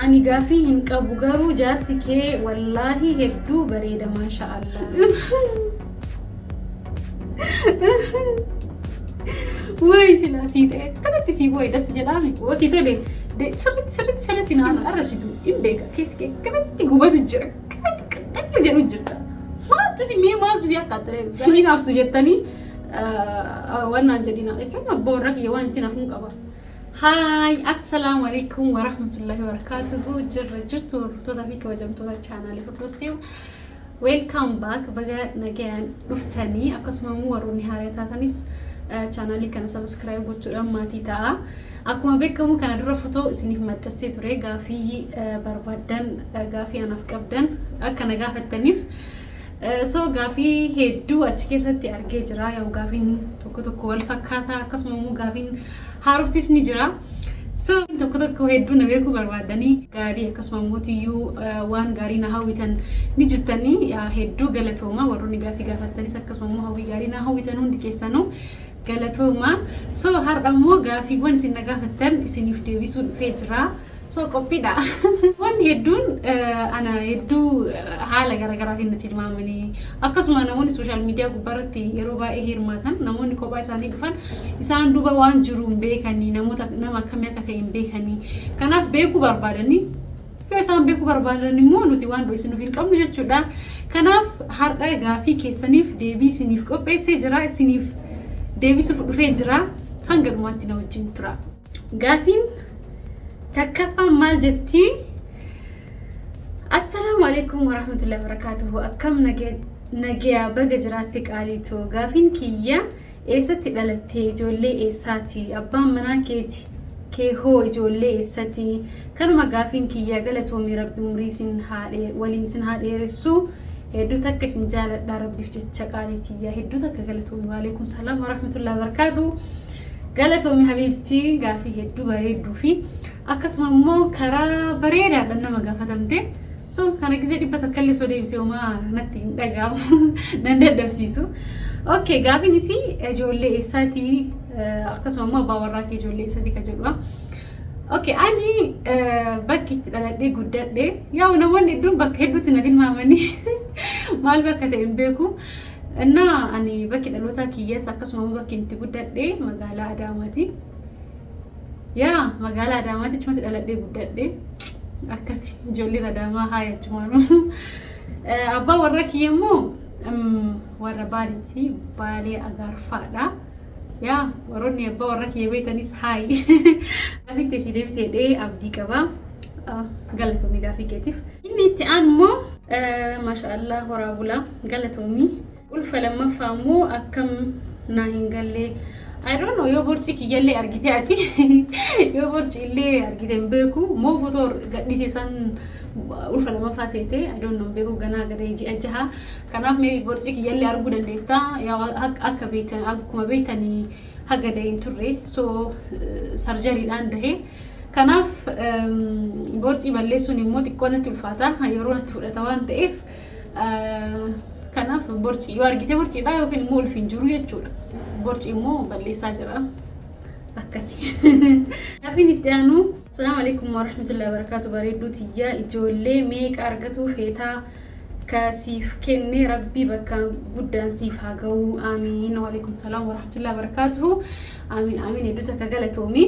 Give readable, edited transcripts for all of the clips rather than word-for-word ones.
أنا قافي هنك أبو قارو جارسك والله هدو بريدة ما شاء الله. وای سلاسیته کنه تسیبوی دست جدامی و سیته ده سرت نان أرجدو إم بيجا كيس كي کنه تيجوبا تجرا کنه تجرا جرتا ما تسي مي ما تسي أكتره زمين أفتو جتني وانا جدينا إيشون بورك يوان تنافون كبا. هاي السلام عليكم ورحمة الله وبركاته. جرتو رفتودا بيك وجمتودا channel فردوستيو. Welcome back بقى نجان رفتني أقسم مورو نهاية تاتنيس channel كان subscribe وتشوفوا ما تيتا أكون بكم كان درا فوتو سنيف مدرسة ترى في بربادن في أنا في كبدن أكنا في التنيف so في هدو أتكيسة تأرجع جرا يا وقافين توكو والفكاتا قسم مو قافين حرف تسني جرا so توكو هدو نبيكو بربادني غاري قسم موتيو وان غاري نهاويتن نجتني يا هدو غلطوما وروني غافي غافتني سقسم مو هاوي غاري نهاويتن ديكيسانو غلطوما so هردمو غافي وان سن غافتن سنيف ديبيسو فيجرا so kopida wan hedun ana heddu hala gara kinti mamani akasuma namoni social media gubarati yeroba ehirmatan namoni ko ba isani gufan isan duba wan jurum bekani namota nama kamya kate imbekani kanaf beku barbadani isan beku barbadani mo nuti wan do isinu fin kamnu jechuda kanaf harda gafi kesanif debi sinif ko pese jira sinif debi su dufe jira hangar mati na wajin tura gafin تكفى مالجتي. السلام عليكم ورحمة الله وبركاته. أكم نجيا بجراتك عليتو غافين كيا إيساتي دلتي جولي إيساتي أبا مناكيتي كي هو جولي إيساتي كانوا غافين كيا قالتو مي ربي مريسين هالي ولين سن هالي رسو هدو تك سنجالة داربي في تشكاليتي يا هدو تك قالتو وعليكم السلام ورحمة الله وبركاته. قالتو مي حبيبتي غافي هدو بريدو في أكسم مو كرا بريدة لأنه ما قافتمتي so كان كذا دي بتكلم سودي بس يوم ما نتين دعاو نندد بسيسو أوكي قافي نسي جولي إساتي أكسم مو باوراكي جولي إساتي كجولوا أوكي أني بكيت على دي قدرت دي يا ونوان يدون بكيت بتنادين مامني مال بكتة إمبيكو أنا أني بكيت الوثا كيس أكسم مو بكيت قدرت دي مقالة أداماتي يا مقالة أداماتي cuma tidak ada budade akasi jolli adama haya cuma abba warra kiyemo warra baliti bali agar fada ya waronni abba warra kiyebe tanis hay afik tesi devtede abdi kaba galatomi gafiketif inni tianmo ما شاء الله ورابولا galatomi ulfa lamma famu akam nahingalle I don't know yo borchi kiyalle argiteati yo borchi ille argiten beku mo fotor gadisi san ulfa lama fasete I don't know beku gana gareji ajaha kanaf me borchi kiyalle argu dandeta ya akka beitan akkuma beitani hagade inturre so surgery dan dahe kanaf borchi ballesun immo tikkona tulfata yorona tufudata wan taif kanaf borchi yo argite borchi da yo ken mol finjuru yechuda borchi mo balli sajra akasi afini tanu. Assalamu alaikum warahmatullahi wabarakatuh. Bareduti ya ijolle meek argatu feta kasif kenne rabbi baka guddan sif hagau amin. Wa alaikum salam warahmatullahi wabarakatuh. Amin amin eduta kagalatomi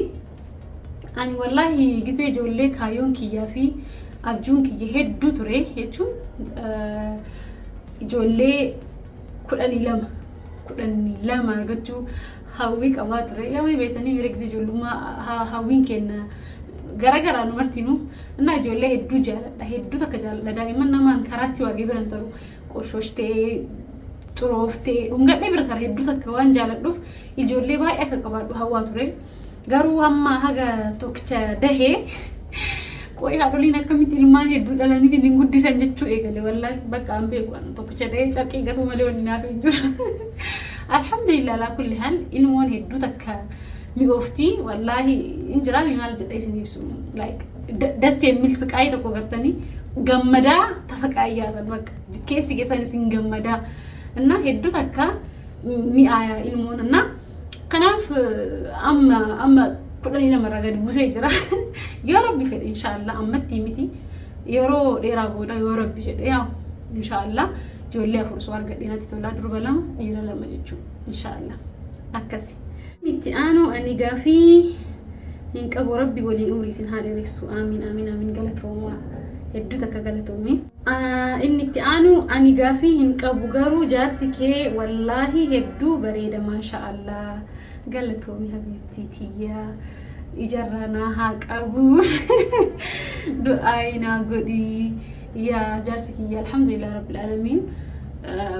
ani wallahi gize ijolle kayon kiya fi abjun kiya heddu ture yechun ijolle kudani lama argachu hawi qabaatre yawni betani miregzi jolluma hawin kenna gara no martinu na ijolle heddu jaalada heddu taka jaalada daiman naman karatti wagi birantaru qoshoshte turofte ungadde birtar heddu taka wan jaaladuf ijolle baay aka qabadu hawature garu amma haga tokkicha dahe koy hadolina kamiti ilman heddu dalani tin guddisan jechu egale wallahi bakka ambe kwan tokkicha dahe chaqi gatu male wonni nafi alhamdulillah la kulli hal ilmon heddu takka mi ofti wallahi injira mi mal jadai sinibsu like das yemil sqay to gartani gammada tasaqayya bak kesi gesan sin gammada እና heddu takka mi aya ilmon እና kanaf amma kudhanii namarraa gadi buusee jira. Yoo rabbi fedhe inshaallah ammatti miti yeroo dheeraa booda yoo rabbi jedhe yaa inshaallah ijoollee 4 soo argadhee natti tola durba 2 dhiira 2 jechuudha inshaallah akkasi. Itti aanu ani gaafii hin qabu rabbi waliin umrii isin haa dheeressu amiin amiin amiin galatoomaa hedduu takka galatoomii. Inni itti aanu ani gaafii hin qabu garuu jaarsi kee wallaahi hedduu bareeda maashaallah galatoomii habiibtii tiyyaa ijarrana haa qabu du'aayina godhi yaa jaarsi kiyya alhamdulillah rabbil alamin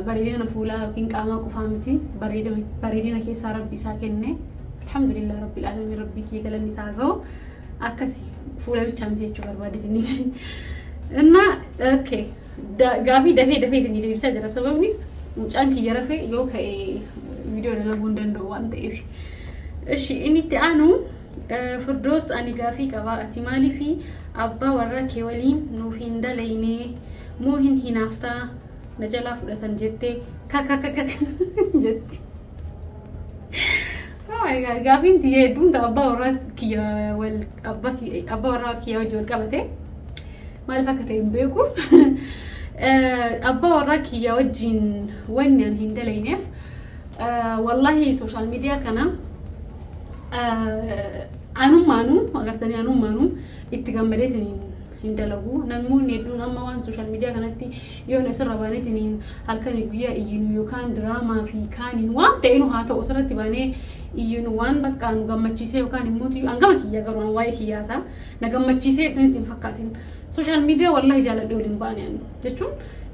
bareedina fuulaa yookiin qaamaa qofaa miti bareedina keessaa rabbi isaa kenne alhamdulillah rabbil alamin rabbi kiyya galanni isaa ga'u akkasi fuula bichaa miti jechuu barbaadetini. እና ኦኬ ጋፊ ደፌ ሲኒ ደብሳ ጀራ ሰበብኒስ ሙጫን ከየረፈ ዮ ከቪዲዮ ለለጉ እንደው አንተ እሺ እንት አኑ ፍርዶስ አኒ ጋፊ ቀባ አቲማሊ ፊ አባ ወራ ከወሊን ኑፊ እንደለይኔ ሞሂን ሂናፍታ ነጀላ ፍለተን ጀቴ ካካካካ ጀቴ አይ ጋፊን ትየዱን አባ ወራ ከያ ወል አባ ወራ ከያ ወል ቀበቴ maal akka ta'e beeku abbaa warraa kiyya wajjin wannaan hin dalayneef wallahi social media kana anummaanu agartanii anummaanu itti gammadeetanii hin dalagu namoonni hedduun amma waan social media kanatti yoo nasirra baaneetanii halkan guyyaa iyyinu yookaan diraamaa fi kaaniin waan ta'inu haa ta'u asirratti baanee iyyinu waan bakka nu gammachiisee yookaan immoo angama kiyya garuu waa'ee kiyyaasa na gammachiisee isinitti hin fakkaatin. Social media wallahi jaaladhe waliin baaneen jechuun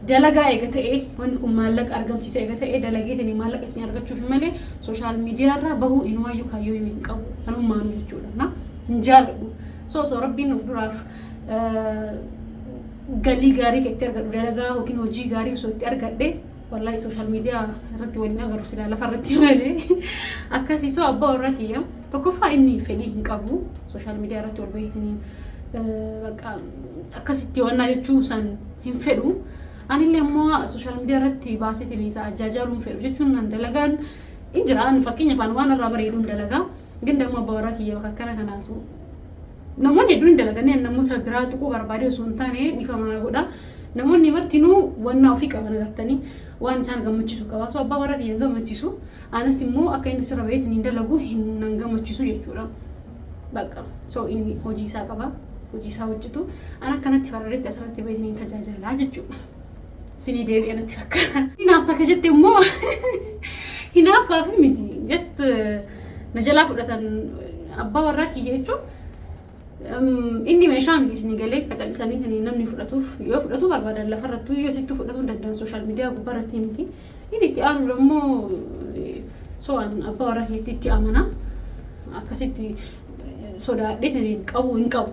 dalagaa eega ta'e wanti kun maallaqa argamsiisa eega ta'e dalageetanii maallaqa isin argachuuf malee social media irraa bahuu inumayyuu kaayyoo hin qabu anummaanu jechuudha na hin jaaladhu. So rabbiin of duraaf galii gaarii itti argadhu dalagaa yookiin hojii gaarii osoo itti argadhe wallahi social media irratti waliin agarru sila lafa irratti malee akkasii soo abbaa warraa kiyya tokkoffaa inni fedhii hin qabu social media irratti wal bahiitanii baka akkasitti wanna jechuu san hin fedhu anillee ammoo social media irratti baasitanii isa ajajaaruun fedhu jechuun nan dalagaan injiraan fakkinya faan waan irraa bareeduun dalagaa ganda amma abbaa warraa kiyya bakka kana kanaasu namoonni hedduun dalaganii namoota biraa tuquu barbaade osoo hin taane bifa mana godha namoonni martinuu wanna ofii qaban agartanii waan isaan gammachiisu qaba soo abbaa warraa kiyya gammachiisu anas immoo akka inni sirra baheetanii dalagu hin nan gammachiisu jechuudha bakka soo inni hojii isaa qaba hojii isaa hojjetu ana kanatti farreetti asirratti baheetanii tajaajilaa jechuudha sinii deebi'ee natti fakkaata hinaaf takka jette immoo hinaafaaf miti just najalaa fudhatan abbaa warraa kiyya jechuun inni meeshaa miti isin galee qaqalisanii kan namni fudhatuuf yoo fudhatu barbaadan lafarrattuu yoo sitti fudhatu danda'an social media gubbaarratti miti inni itti aanu immoo soo abbaa warraa kiyyatti itti amana akkasitti sodaadhee qabu hin qabu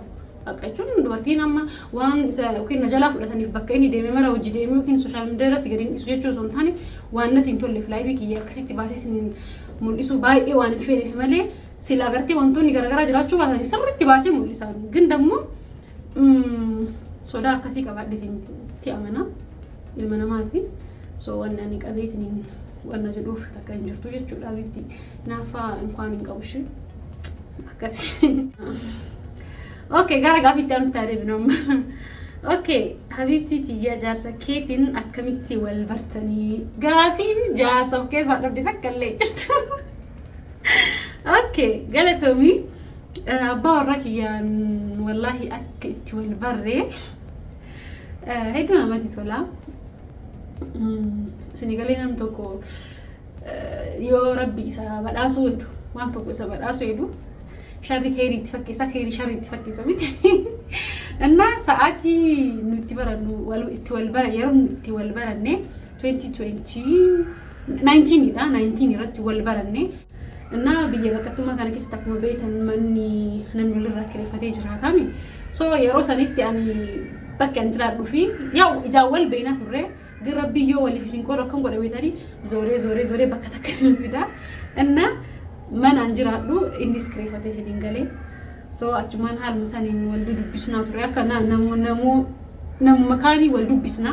akka jechuun dubartiin amma waan isa yookiin najalaa fudhataniif bakka inni deemee mara hojii deemee yookiin social media irratti gadi dhiisu jechuu osoo hin taane waan natti hin tolleef laayifii kiyya akkasitti baasee isin mul'isu baay'ee waan hin feeneef malee sila agartee wantoonni garaagaraa jiraachuu baatanii sirriitti baasee mul'isan ግን ደግሞ sodaa akkasii qabaadheetti amana ilma namaati so wanna ani qabeetiin wanna jedhuuf akka hin jirtu jechuudha bitti naafaa inkwaan hin qabushi akkasii okay gara gaafitti aan taadebnam okay habibti tiyya jaarsa keetiin akkamitti wal bartanii gaafiin jaarsa of keessaa dhabde takkallee jirtu okay galatoomii abbaa warraa kiyyaan wallahi akka itti wal barree hedduu namatti tola sinigalee nam tokko yoo rabbi isa badhaasuu heddu waan tokko isa badhaasuu heddu sharri khayri itti fakkeessa khayri sharri itti fakkeessa miti እና ሰዓቲ nuti barannu walu itti wal bara yeroo itti wal baranne 2019 ida 19 irratti wal baranne እና biyya bakkatuma kana keessatti akkuma beetan manni namni lirraa kireeffatee jiraatami so yeroo sanitti ani bakka an jiraadhu fi yaw ijaawwal beena turre gara biyyo wali fisin qodo kan godhe beetani zore bakka takkasin fida እና man an jiraadhu innis kireeffatee hedin galee so achuman hal masanin waldu dubbisna turre akka namu makani waldu dubbisna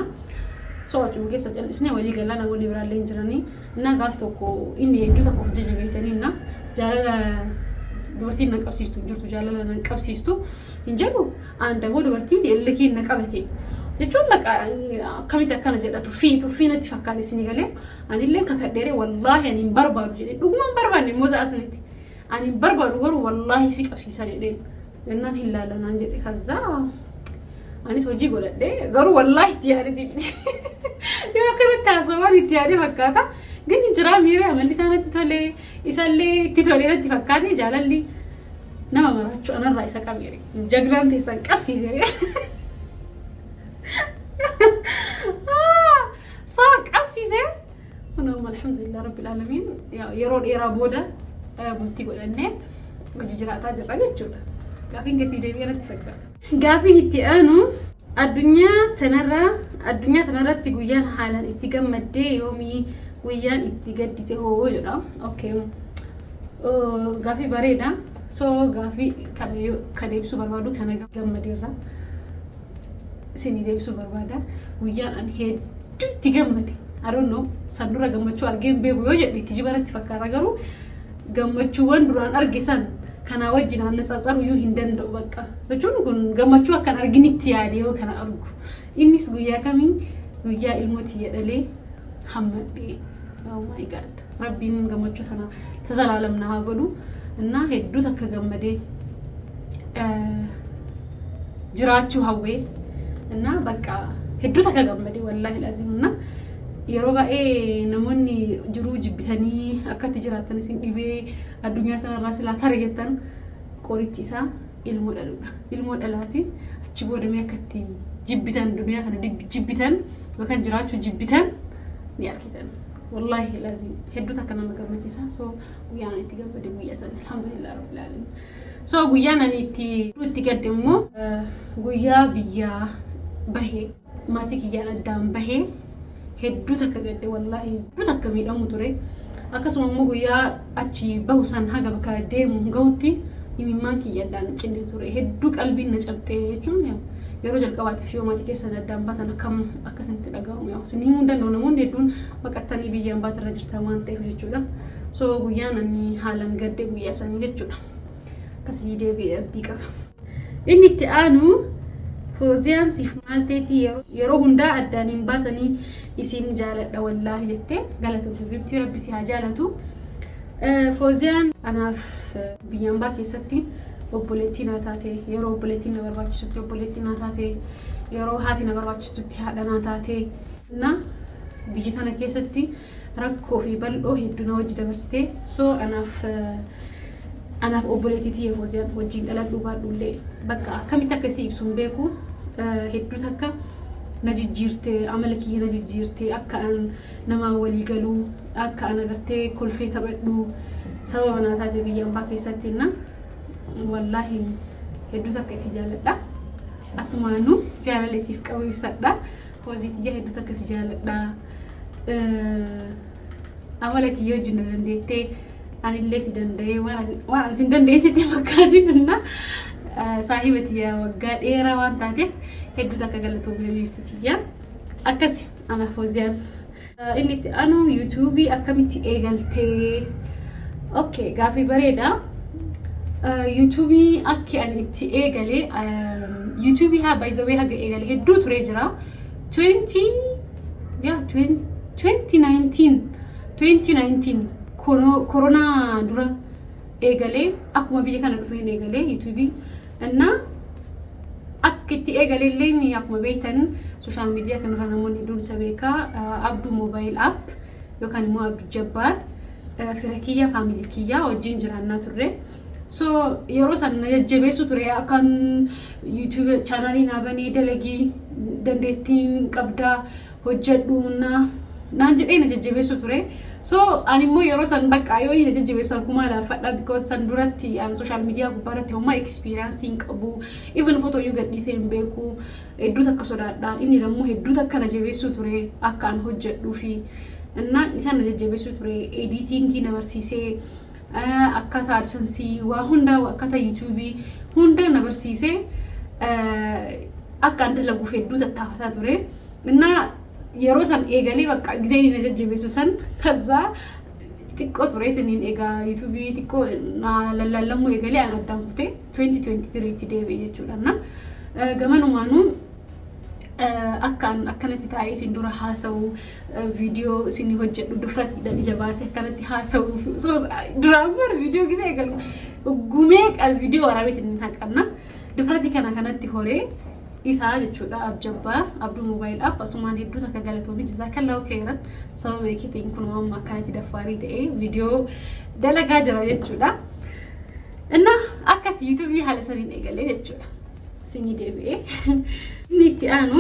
so achuma keessa jallisne walii galaa namoonni biraallee jiranii እና gaaf tokko inni hedduu tokko jajabeetanii na jaalala dubartiin na qabsiistu jirtu jaalala na qabsiistu hin jedhu aan dammoo dubartiin illikiin na qabate jechuun bakka akkamitti akkana jedha tuffii natti fakkaate isin galee anillee kakadheeree wallaahi ani hin barbaadu jedhee dhugumaan barbaanne immoo asinitti ani hin barbaadu garuu wallaahi si qabsiisa jedheen jennaan hin laalanaan jedhe kazaa anis hojii godhadhee garuu wallaahi itti yaadee yoo akkanatti haasawaan itti yaadee fakkaata ግን jira miira amalli isaanitti tolee isallee itti tolee natti fakkaate jaalalli nama maraachuu anarraa isa qabeere jagnaan teessan qabsiisee so qabsiisee kunoo alhamdulillah rabbil alamin yeroo dheeraa booda bultii godhannee hojii jiraataa jirra jechuudha gaafiin keessi deebi'ee natti fakkaata gaafiin itti aanu addunyaa tanarratti guyyaan haalaan itti gammaddee yoomii guyyaan itti gaddite hoo jedha okay gaafii bareeda so gaafii kana deebisuu barbaadu kana gammadeerra isinii deebisuu barbaada guyyaan an hedduu itti gammade I don't know san dura gammachuu argeen beeku yoo jedhe kijibanatti fakkaata garuu gammachuuwwan duraan argisan kana wajjin annasaasaru yoo hin danda'u bakka jechuun kun gammachuu akkan arginitti yaade yoo kana argu innis guyyaa kamiin guyyaa ilmootii jedhalee hammadhee oh my god rabbiin gammachuu sana tazalaalamna haa godhu እና hedduu takka gammadee jiraachuu hawwee እና bakka hedduu takka gammadee wallahi laazim እና yeroo baay'ee namoonni jiruu jibbisanii akkatti jiraatan isin dhibee addunyaa kanarraa silaa targeettan qorichi isaa ilmoo dhaluudha ilmoo dhalaati achi boodamee akkatti jibbitan addunyaa kana jibbitan yookaan jiraachuu jibbitan ni argitan wallahi laazim hedduu takka nama gammachiisa so guyyaan itti gammade guyyaa sana alhamdulillah rabbil alamin so guyyaan ani itti gadde immoo guyyaa biyyaa bahee maatii kiyyaan addaan bahee hedduu takka gadde wallahi hedduu takka miidhamu ture akkasuma immoo guyyaa achi bahu san haga bakka deemu ga'utti imimmaan kiyya addaan cinne ture hedduu qalbiin na cabxee jechuun yeroo jalqabaatiif yoo maatii keessan addaan baatan akkam akkasitti dhagahamu yaa isin himuu danda'u namoonni hedduun baqattanii biyyaan baatarra jirtan waan ta'eef jechuudha so guyyaan ani haalan gadde guyyaa sanii jechuudha akkasii deebi'ee abdii qaba inni itti aanu Fooziyaan siif maal ta'eeti yeroo hundaa addaan hin baatanii isin jaaladha wallaahi jettee galatoomtu bibtii rabbi si haa jaalatu Fooziyaan anaaf biyyaan baa keessatti obboleettii naa taate yeroo obboleettiin na barbaachisutti obboleettii naa taate yeroo haati na barbaachisutti haadha naa taate na biyya sana keessatti rakkoo fi bal'oo hedduu na wajji dabarsitee so anaaf obboleettii Fooziyaan wajjin dhaladhuu baadhullee bakka akkamitti akkasii ibsuun beeku hedduu takka na jijjiirte amala kiyya na jijjiirte akka nama walii galuu akka agartee kolfee taphadhu sababa naa taate biyyaan baa keessatti na wallahi hedduu takka si jaaladha asumaanu jaalala siif qabu ibsadha Fooziyyaa hedduu takka si jaaladha amala kiyya wajjin na dandeettee anillee si danda'ee waan isin dandeessitti fakkaatinna saahibati yaa waggaa dheeraa waan taateef hedduu takka galatoomee beektiyyaa akkasi ana Fooziyaan inni itti aanu yuutuubii akkamitti eegaltee okay gaafii bareeda yuutuubii akki ani itti eegalee yuutuubii haa by the way haga eegalee hedduu ture jira 2019 corona dura eegalee akkuma biyya kana dhufeen eegalee yuutuubii እና akkitti eegalee ni akkuma beektan social media kanarra namoonni hedduun isa beekaa abduu mobile app yookaan immoo abduu jabbaar fira kiyya family kiyya wajjin jiraannaa turre so yeroo san jajjabeessu ture akkan youtube channelii naa banee dalagii dandeettiin qabdaa hojjedhuuna naan jedhee na jajjabeessu ture so ani immoo yeroo san bakka yoo na jajjabeessu akkuma laafadha because san duratti aan social media gubbaarratti homma experience hin qabu even photo yu gadhiisee hin beeku hedduu takka sodaadha inni immoo hedduu takka na jabeessu ture akka aan hojjedhuu fi እና ኢሳን ነጀጀበሱ ቱሬ ኤዲቲንግ ነበርሲሴ አካታ አድሰንሲ ዋሁንዳ አካታ ዩቲዩብ ሁንዳ ነበርሲሴ አካ እንደለጉ ፌዱ ተታፈታ ቱሬ እና የሮሰን ኤገሊ በቃ ጊዜኒ ነጀጀበሱ ሰን ከዛ xiqqoo tureetiniin egaa yuutuubii xiqqoo lallallamu eegalee aan addaan kutee 2023 tti deebi'e jechuudha. Gamanumaanuu akkanatti taa'ee isin dura haasa'u viidiyoo isin hojjedhu dufratti ija baasee akkanatti haasa'u duraan bar viidiyoo gisee eegalu gumee viidiyoo waraabeetiin haqanna dufratti kanatti horee isaa jechuudha. Abjabbaa Abduu Moobaayilaa asumaan hedduu takka galatoomii jiraa kan laa'u keeran sababa eekitiin kun amma akkanatti daffaarii ta'ee viidiyoo dalagaa jira jechuudha. Inna akkas yuutuubii haala saniin eegalee jechuudha. Sinii deebi'ee inni itti aanu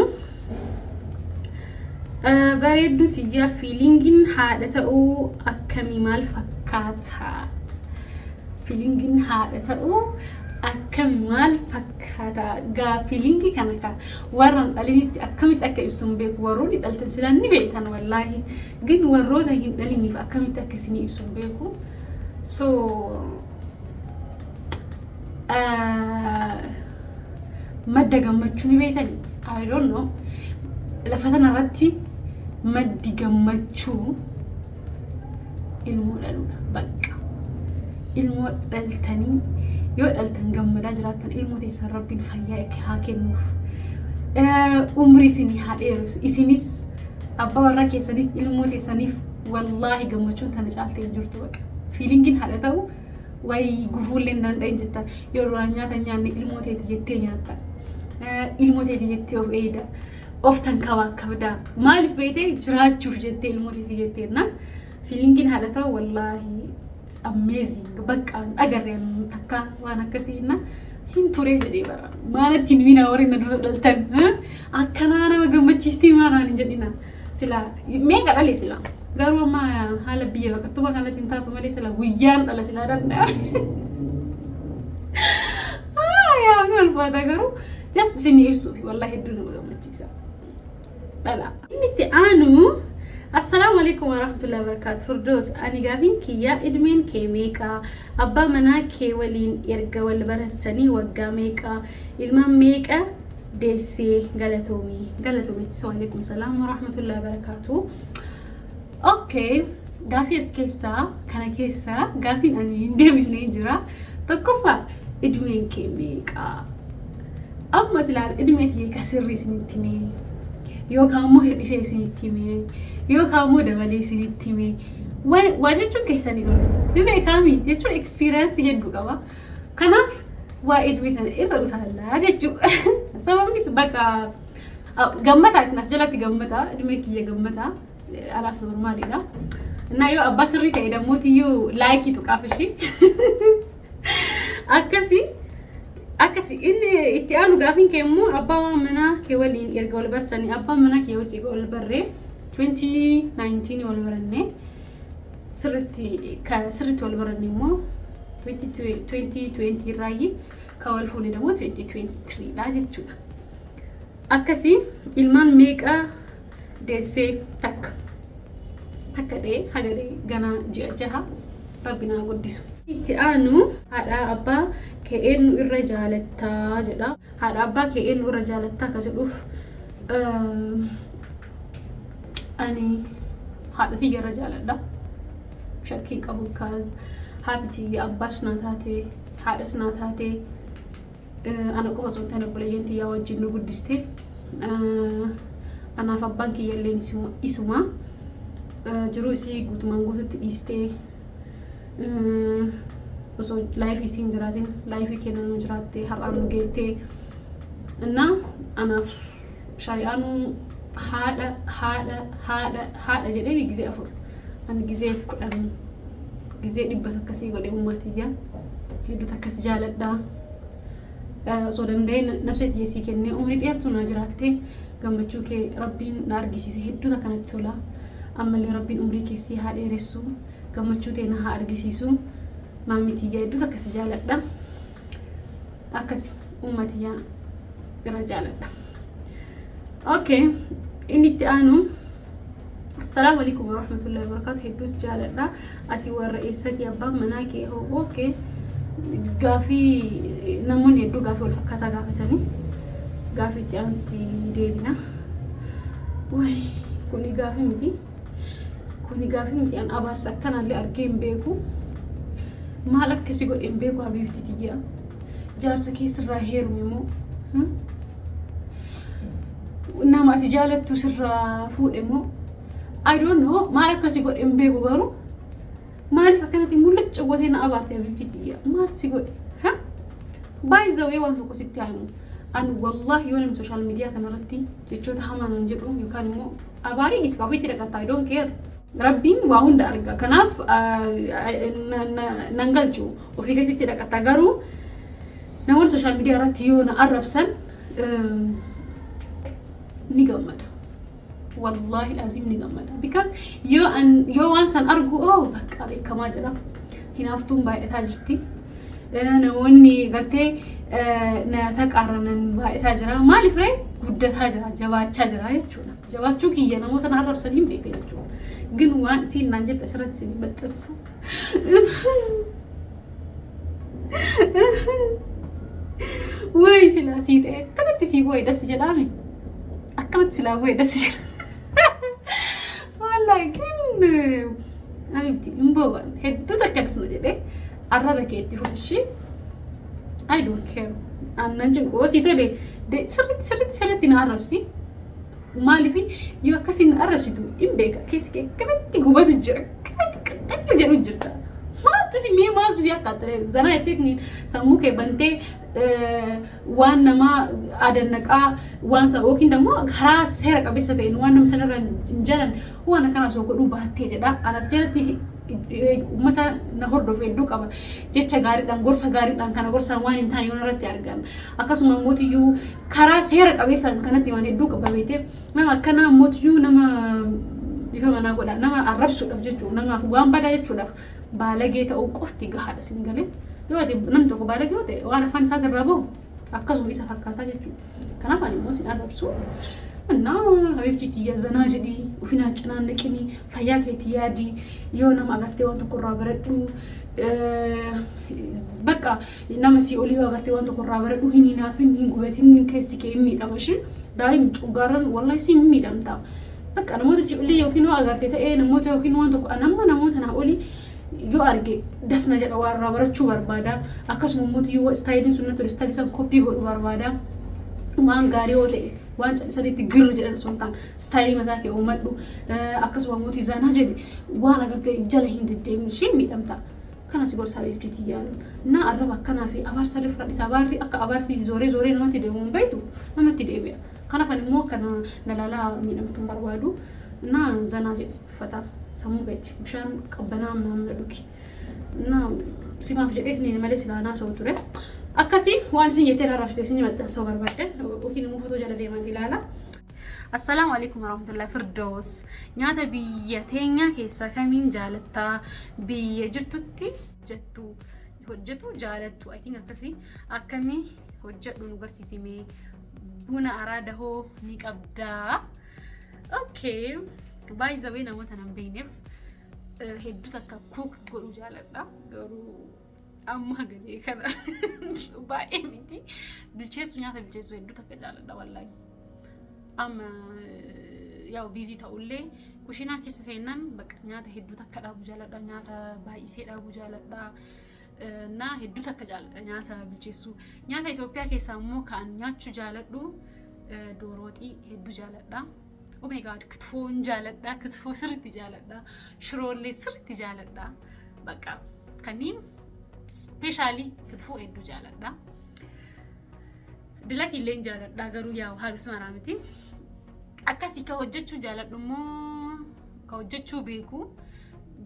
bareedduu tiyyaa fiilingiin haadha ta'uu akkamii maal fakkaata? Fiilingiin haadha ta'uu akkamii maal fakkaata? Fiilingii kana ka warraan dhalinitti akkamitti akka ibsuun beeku. Warroonni dhaltan silaan ni beektan wallaahi. ግን warroota hin dhaliniif akkamitti akka isinii ibsuun beeku. So madda gammachuu ni beekani. I don't know. Lafa sanarratti maddi gammachuu ilmoo dhaluudha. Bakka ilmoo dhaltanii yoo dhaltan gammadaa jiraattan ilmoo teessan rabbiin fayyaa haa kennuuf. Umrii isinii haa dheerus. Isinis abbaa warraa keessanis ilmoo teessaniif wallaahi gammachuun tana caaltee jirtu bakka. Fiilingiin haadha ta'u wayi gufuullee hin danda'in jettan yoo duraan nyaata nyaanne ilmoo teeti jettee nyaatta. Ilmoo teeti jettee of eeda. Of tan kabdaa. Maaliif beekte jiraachuuf jettee ilmoo teeti jetteena. Fiilingiin haadha ta'u wallaahi amazing. Bakka agarreen takka waan akkasiina hin turee jedhee bara. Maalatti mina warri na dura dhaltan. Akkanaa nama gammachiistii maanaan hin jedhina. Sila meeqa dhalee sila. Garuu amma haala biyya baqattuma kanatti hin taatu malee sila guyyaan dhala sila danda'a. Yaa mi ulfaata garuu just isinii ibsuuf wallahi hedduu nama gammachiisa. Dhala. Inni itti aanu Assalamu alaikum warahmatullahi wabarakatuh. Firdaus ani gaafin kiyya idmeen kee meeqa? Abbaa manaa kee waliin erga wal baratanii waggaa meeqa? Ilmaan meeqa deessee galatoomii? Assalamu alaikum salaam warahmatullahi wabarakatuh. Okay, gaafii as keessaa kana keessaa gaafin ani hin deebisnee jira. Tokkoffaa idmeen kee meeqa? Amma silaan idmee kee kasirri isinitti mee? Yookaan immoo hir'isee isinitti mee? Yookaan immoo dabalee isinitti mee? Waa jechuun keessanii dha. Ni beekami jechuun experience hedduu qaba. Kanaaf waa idmee kana irra utaallaa jechuudha. Sababnis bakka gammataa isin as jalatti gammataa idmee kiyya gammataa alaaf normaalidha. Innaa yoo abbaa sirrii ta'e dammootiyyu laayikii tuqaaf ishii. Akkasi inni itti aanu gaafin kee immoo abbaa manaa kee waliin erga wal bartanii abbaa manaa kee wajjin wal barree 2019 wal baranne sirriitti wal baranne immoo 2020 irraayi ka wal fuune immoo 2023 dha jechuudha. Akkasi ilmaan meeqa deessee takka dhee hagadee gana ji'a jaha rabbinaa guddisu. Itti aanu haadha abbaa kee eenyu irra jaalattaa jedha. Haadha abbaa kee eenyu irra jaalattaa akka jedhuuf ani haadha tiyya irra jaaladha. Shakkii qabu kaas haati tiyya abbaas naa taate haadhas naa taate ana qofa osoo hin taane obboleeyyan tiyyaa wajjin nu guddiste. Anaaf abbaan kiyya illee isuma jiruu isii guutumaan guututti dhiistee osoo laayifii isiin jiraatin laayifii kennan nu jiraatte har'aan nu geettee innaa anaaf shari'aanuu haadha jedhee gizee 4 ani gizee 10 gizee 100 akkasii godhee uummatiyyaa hedduu takkas jaaladhaa. Osoo danda'e nafsa dhiyeessii kennee umrii dheertuu na jiraatte gammachuu kee rabbiin na argisiise hedduu takkanatti tola. Ammallee rabbiin umrii keessii haa dheeressu gammachuu ta'e na haa argisiisu. Maamitiyyaa hedduu takkas jaaladha. Akkas uummatiyyaa irra jaaladha. Okay, inni itti aanu Assalamu alaikum warahmatullahi wabarakatuh. Hedduus jaaladha. Ati warra eessatti abbaan manaa kee hoo? Okay. Gaafii namoonni hedduu gaafii wal fakkaataa gaafatanii gaafii itti aanutti deebina. Kuni gaafii miti. كوني قافين يعني أبغى سكن اللي أرجين بيكو ما لك كسي قول إن بيكو حبيبتي تيجي جارس كيس الراهير ميمو إنما تجالت تسر فوق إمو I don't know ما لك كسي قول إن بيكو قارو ما أعرف كانت يمولك جوتين أبغى حبيبتي تيجي ما تسي قول ها باي زوي وانتو كسي تعلمون أنا والله يوم السوشيال ميديا كان رتي تشوت هما ننجرهم يكان مو أباري نسكابي ترى I don't care ربين وهون دارجا كناف ننقلشوا وفي كتير ترى كتاجرو نقول السوشيال ميديا رتي يوم أقرب سن نجمد والله لازم نجمد because يو أنسان أرجو أو بك أبي كمان جرا هنا فتون باي تاجرتي أنا وني قلتي ناتك أرنن باي تاجرا ما لي فري قدة تاجرا جواد تاجرا يجونا جواد شو كي أنا موت أنا أعرف سليم بيك يجون جنوان سين نانجب أسرت سين بترس وين سلاسيت كانت تسيبوي دس جلامي أكلت سلابوي دس جل والله كن أبيتي مبوان هدو تكبس نجده أرادك يتفوشي I don't care أنا نجمع وسيتولي ده سرت نعرفسي ومالي في يو كاسي نعرفسي تو إم بيكا كيس كي كمان تجوبات الجرك كمان تجرو الجرك ما تسي مي ما تسي أكتر زنا يتكني سموك بنتي وان ما أدنك وان سوكين دمو خلاص هرك أبي سبين وان مثلا رنجلن وانا كان أسوق روبه تيجي أنا سجلتي ummata na hordof hedduu qaba jecha gaariidhaan gorsa gaariidhaan kana gorsaan waan hin taane yoo irratti argan akkasuma mootiyyuu karaa seera qabeessaan kanatti waan hedduu qaba beekte nama akkana mootiyyuu nama ifa manaa godha nama arrabsuudhaaf jechuudha nama waan badaa jechuudhaaf baalagee ta'uu qofti gahaadha sin galee yoo ta'e namni tokko baalagee yoo ta'e waan afaan isaa irraa bahu akkasuma isa fakkaataa jechuudha kanaaf ani immoo sin arrabsu እና ሀቢብቲ ያዘና ጀዲ ወፊና ጭናንቅኒ ፈያከቲ ያዲ የሆነ ማጋርቴ ወንተ ቆራ በረዱ በቃ ነመሲ ኦሊዮ አጋርቴ ወንተ ቆራ በረዱ ሂኒናፍን ሂንጉበቲን ከሲከ የሚዳመሽ ዳሪ ጩጋራን ወላሂ ሲም የሚዳምታ በቃ ነሞት ሲ ኦሊዮ ኪኖ አጋርቴ ተኤ ነሞት ኪኖ ወንተ አናማ ነሞተና ኦሊ ዮ አርጌ ደስና ጀዳ ዋራ በረቹ በርባዳ አከስሙ ሞት ዮ ስታይልን ሱነቱ ስታይልሰን ኮፒ ጎዱ በርባዳ waan gaarii yoo ta'e waan sadiitti girri jedhan suntaan istaayilii mataa kee uumadhu akkasuma mootii zanaa jedhe waan agartee jala hin deddeemne isheen miidhamta kanas gorsaa beektii yaalu na arraba akkanaa fi abaarsa lafra isaa baarri akka abaarsi zooree namatti deemuun baay'atu namatti deebi'a kanaaf immoo kana nalaalaa miidhamtuun barbaadu na zanaa jedhe uffata sammuu gachi bishaan qabbanaa namna dhugi na simaaf jedheetni malee silaanaa soo ture akkasi waan isin jettee arrabsite isin maxxansoo barbaadde yookiin immoo footoo jala deeman ilaala. Assalaamu alaykum warahmatullahi firdaus nyaata biyya teenya keessa kamiin jaalattaa biyya jirtutti hojjetu jaalattu I think akkasi akkamii hojjedhu nu garsiisime buna araada hoo ni qabdaa okay by the way namoota nan beekneef hedduu takka cook godhu jaaladha garuu amma galee kana baay'ee miti bilcheessu nyaata bilcheessu hedduu takka jaaladha wallahi amma yaw busy ta'ullee kushinaa keessa seenan bakka nyaata hedduu takka dhaabu jaaladha nyaata baay'isee dhaabu jaaladha na hedduu takka jaaladha nyaata bilcheessu nyaata Itoophiyaa keessaa immoo kan nyaachuu jaaladhu doorootii hedduu jaaladha oh my god kitfoon jaaladha kitfoo sirriitti jaaladha shiroolee sirriitti jaaladha bakka kaniin specially kitfoo hedduu jaaladha dilati illee jaaladha garuu yaa hagas maraamiti akkasii ka hojjechuu jaaladhu immoo ka hojjechuu beeku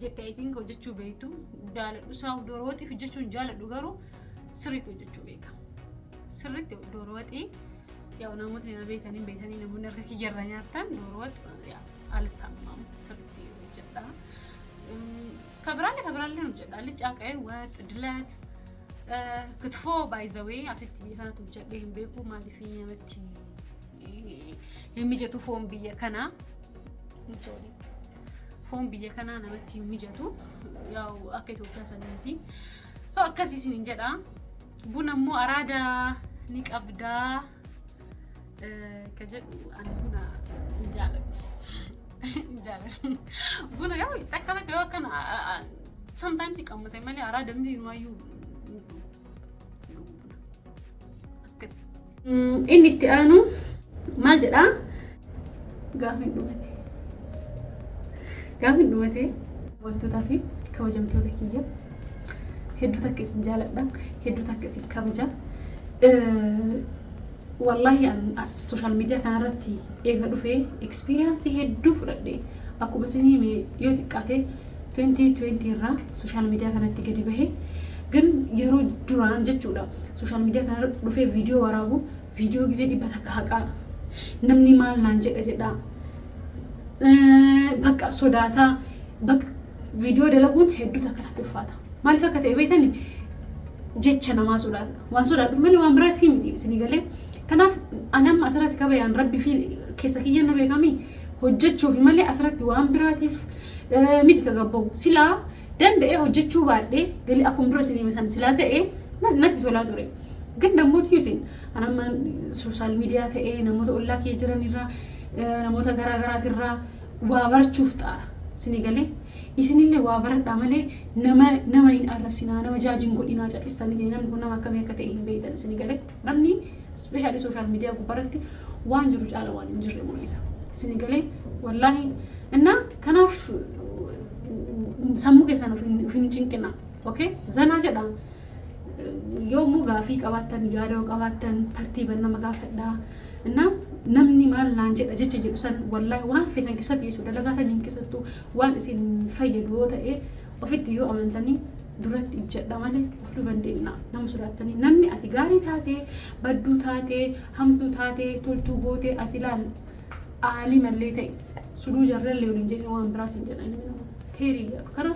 jette I think hojjechuu beektu jaaladhu saa doorootii hojjechuu jaaladhu garuu sirriitti hojjechuu beeka sirriitti doorootii yaa namoonni na beekanii namoonni harka kiyyarra nyaatan dooroot yaa altamam sirriitti hojjedha ከብራለ ነው ጀዳል ጫቃይ ወጥ ድለት ክትፎ ባይዘዌ አሲቲ ቢፋና ተጀደ ቤኩ ማዲፊኛ መቲ የሚጀቱ ፎም ቢየከና ሶሪ ፎም ቢየከና ነመቲ የሚጀቱ ያው አከይቶ ተሰነንቲ ሶ አከሲሲን እንጀዳ ቡናሞ አራዳ ኒቀብዳ ከጀዱ አንዱና እንጃለ jaalladhu. Buna yoo takka takka yoo akkana sometimes qaamasa malee araa dambii maayyuu akkas. Inni itti aanu maal jedhaa gaafin dhumate wantootaa fi kabajamtoota kiyya hedduu takka isin jaaladha hedduu takka isin kabaja. Wallahi an as social media kanarratti eega dhufee experience hedduu fudhadhe akkuma isinii yoo xiqqaate 2020 irraa social media kanatti gadi bahe gan yeroo duraan jechuudha social media kanarra dhufee viidiyoo waraabu viidiyoo gisee dhibba takka haqaa namni maal naan jedha bakka sodaataa bakka viidiyoo dalaguun hedduu takka natti ulfaata maaliif akka ta'e beektani jecha namaa sodaata waan sodaadhuuf malee waan biraatti fi miti isinii galee kanaaf anam asirratti kabayaan rabbi fi keessa kiyyan na beekami hojjechuuf malee asirratti waan biraatiif miti kagabba'u silaa danda'ee hojjechuu baadhee galii akkuma dura isinii misan silaa ta'ee natti tolaa ture gan dammooti isin anamma social media ta'ee namoota ollaa kee jiranirraa namoota garaagaraatirraa waa barachuuf xaara isinii galee isinillee waa baradhaa malee nama hin arrabsinaa nama jaajiin godhinaa cal'istanii namni kun nama akkamii akka ta'e hin beektan isinii galee namni especially social media gubbaratti waan jiru caala waan hin jirre mul'isa isinii galee wallahi እና kanaaf sammuu keessan of hin cinqina okay zana jedha yoomuu gaafii qabaattan yaada qabaattan tartiiban nama gaafadhaa እና namni maal naan jedha jecha jedhu san wallahi waan feetan keessatti jechuudha dalagaataniin keessattuu waan isin fayyadu yoo ta'e ofitti yoo amantanii duratti ijjedha malee of dubandeenya nama sodaattanii namni ati gaarii taatee badduu taatee hamtuu taatee toltuu gootee ati laal aalii mallee ta'e suduu jarrallee waliin jedhee waan biraas hin jedhanii keerii jedhu kana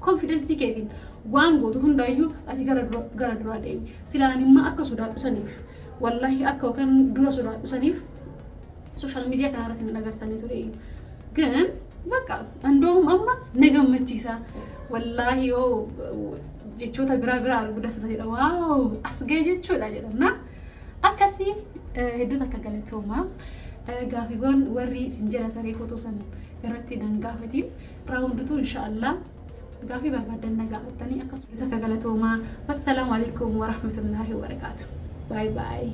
confidence keetiin waan gootu hundaayyuu ati gara duraa deemi silaan immoo akka sodaadhu saniif wallahi akka kan dura sodaadhu saniif social media kanarratti hin agartanii ture ግን በቃ እንደውም amma na gammachiisa wallahi yoo jechoota biraa argu dasna jedha waaw as ga'e jechuudha jedhamna akkasii hedduu takka galatooma gaafiiwwan warri isin jiraatanii footoo san irratti nan gaafatiin raawundutu inshallah gaafii barbaadan na gaafatanii akkasuma takka galatooma. Assalaamu alaykum wa rahmatullahi wa barakatuh. Bye bye.